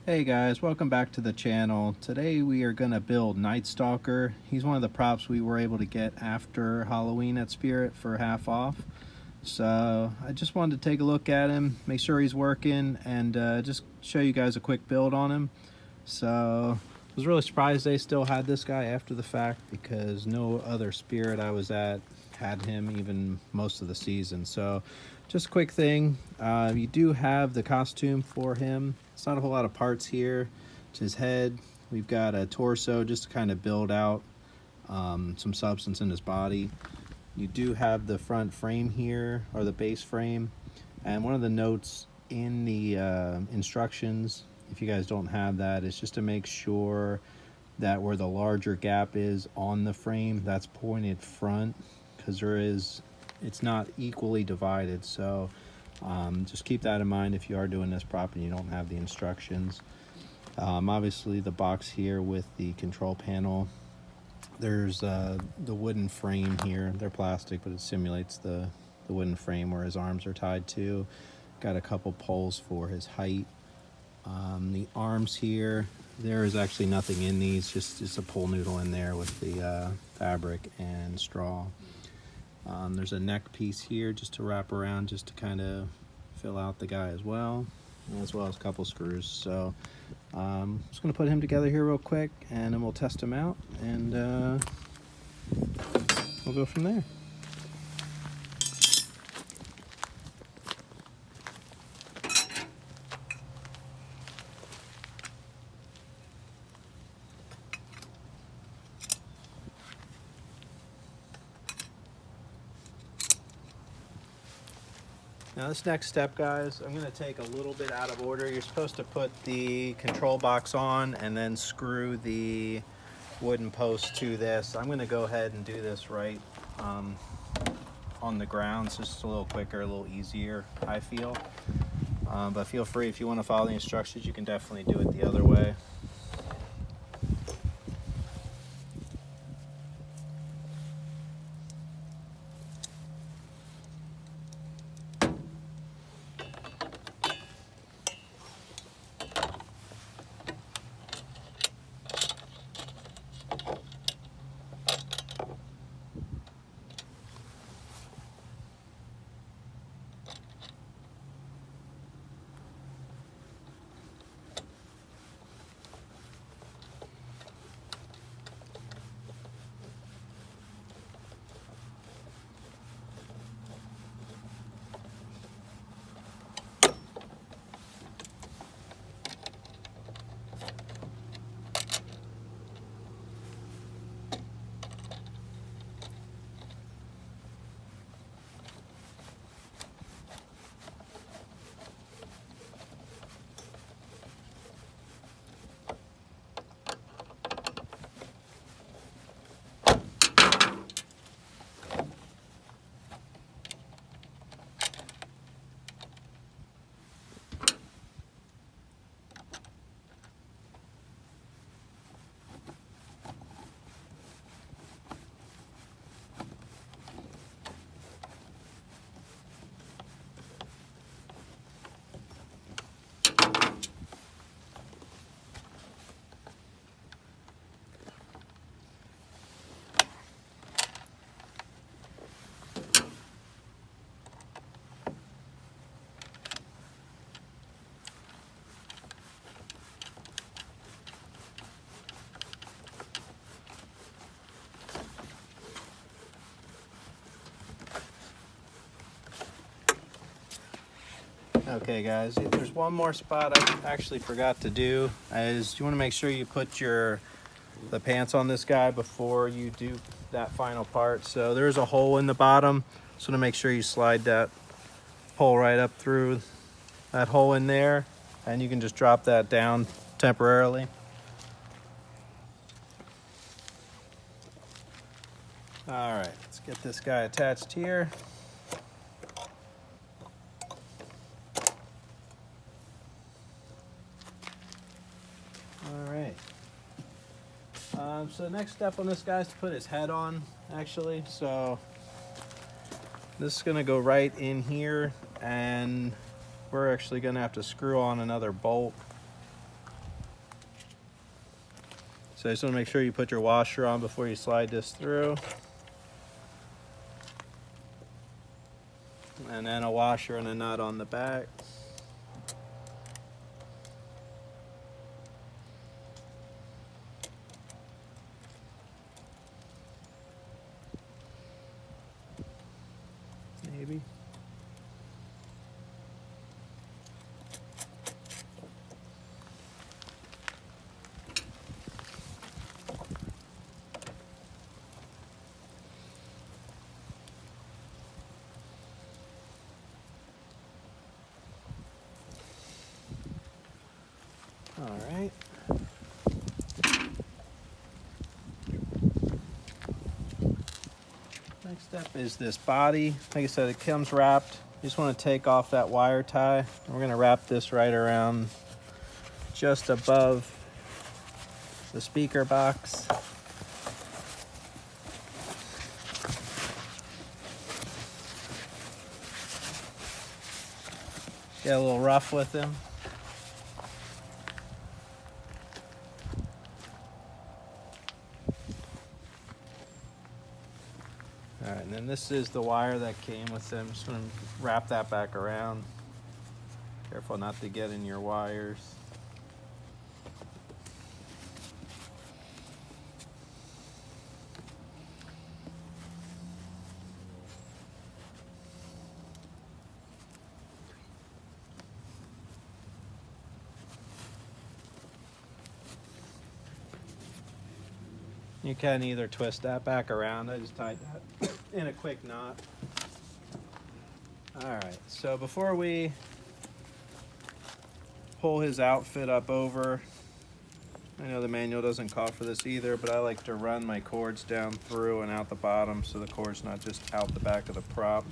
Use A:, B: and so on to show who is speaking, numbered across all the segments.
A: Hey guys, welcome back to the channel. Today we are going to build Night Stalker. He's one of the props we were able to get after Halloween at Spirit for half off. So I just wanted to take a look at him, make sure he's working, and just show you guys a quick build on him. So I was really surprised they still had this guy after the fact, because no other Spirit I was at had him even most of the season. So just a quick thing, you do have the costume for him. It's not a whole lot of parts here. It's his head. We've got a torso just to kind of build out some substance in his body. You do have the front frame here, or the base frame, and one of the notes in the instructions, if you guys don't have that, is just to make sure that where the larger gap is on the frame, that's pointed front, because it's not equally divided. So just keep that in mind if you are doing this prop and you don't have the instructions. Obviously the box here with the control panel, there's the wooden frame here. They're plastic, but it simulates the wooden frame where his arms are tied to. Got a couple poles for his height. The arms here, there is actually nothing in these, just a pull noodle in there with the fabric and straw. There's a neck piece here just to wrap around, just to kind of fill out the guy as well as a couple screws. So just going to put him together here real quick, and then we'll test him out, and we'll go from there. Now this next step, guys, I'm going to take a little bit out of order. You're supposed to put the control box on and then screw the wooden post to this. I'm going to go ahead and do this right on the ground. It's just a little quicker, a little easier, I feel. But feel free, if you want to follow the instructions, you can definitely do it the other way. Okay guys, there's one more spot I actually forgot to do, is you want to make sure you put the pants on this guy before you do that final part. So there's a hole in the bottom, so to make sure you slide that pole right up through that hole in there, and you can just drop that down temporarily. All right, let's get this guy attached here. All right. So the next step on this guy is to put his head on, actually. So this is going to go right in here, and we're actually going to have to screw on another bolt So I just want to make sure you put your washer on before you slide this through. And then a washer and a nut on the back. Maybe. All right. Next step is this body. Like I said, it comes wrapped. You just want to take off that wire tie. We're going to wrap this right around just above the speaker box. Get a little rough with him. All right, and then this is the wire that came with them. Just going to wrap that back around. Careful not to get in your wires. You can either twist that back around. I just tied that in a quick knot. All right, so before we pull his outfit up over, I know the manual doesn't call for this either, but I like to run my cords down through and out the bottom so the cord's not just out the back of the prop.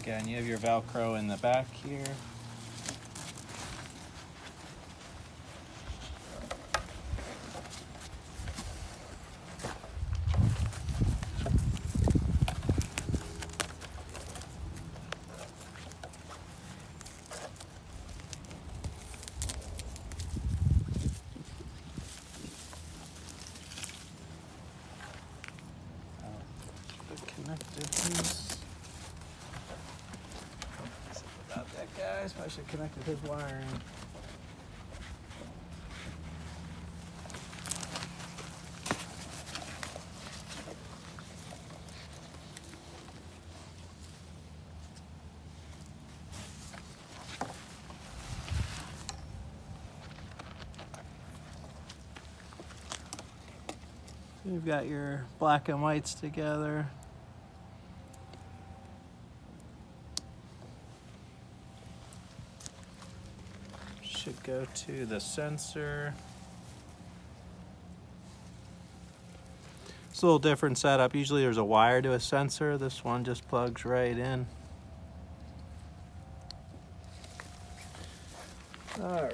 A: Again, you have your Velcro in the back here. Connected piece. About that, guys. I should have connected his wiring. You've got your black and whites together. Should go to the sensor. It's a little different setup. Usually there's a wire to a sensor. This one just plugs right in. All right.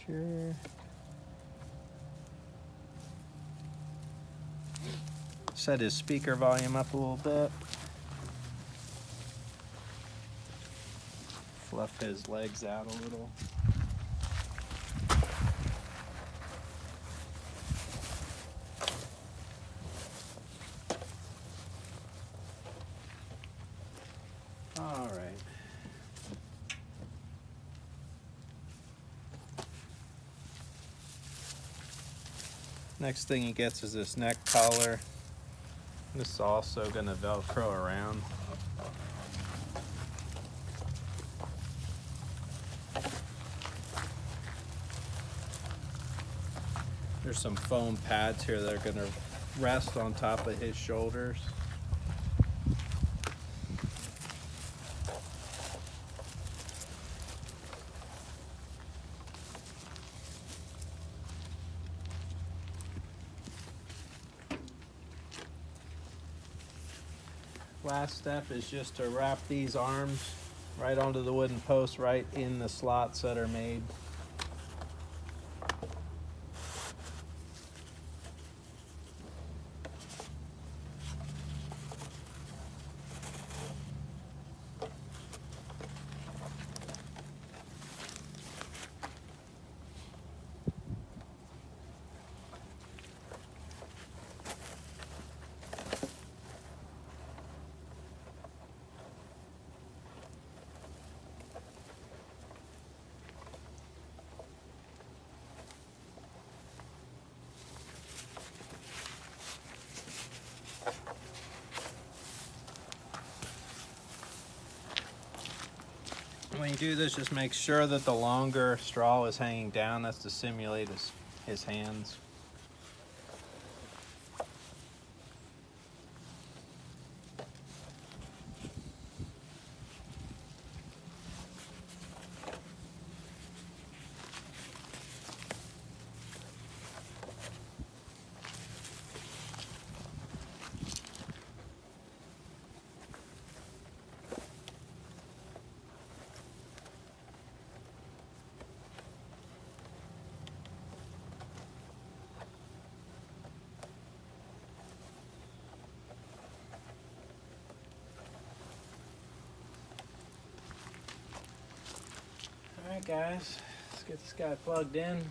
A: Sure. Set his speaker volume up a little bit. Fluff his legs out a little. Next thing he gets is this neck collar. This is also going to Velcro around. There's some foam pads here that are going to rest on top of his shoulders. Last step is just to wrap these arms right onto the wooden post, right in the slots that are made. When you do this, just make sure that the longer straw is hanging down. That's to simulate his hands. Alright guys, let's get this guy plugged in.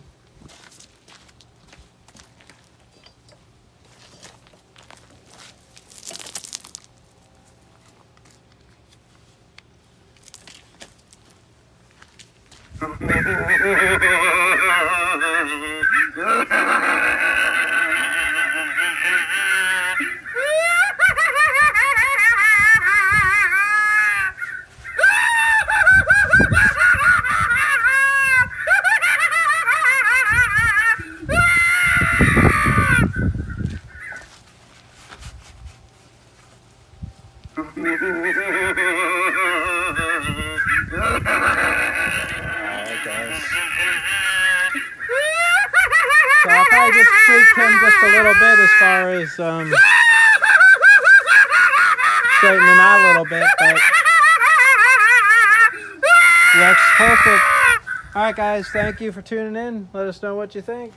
A: Alright guys. So I'll probably just tweak him just a little bit as far as straighten him out a little bit, but looks perfect. Alright guys, thank you for tuning in. Let us know what you think.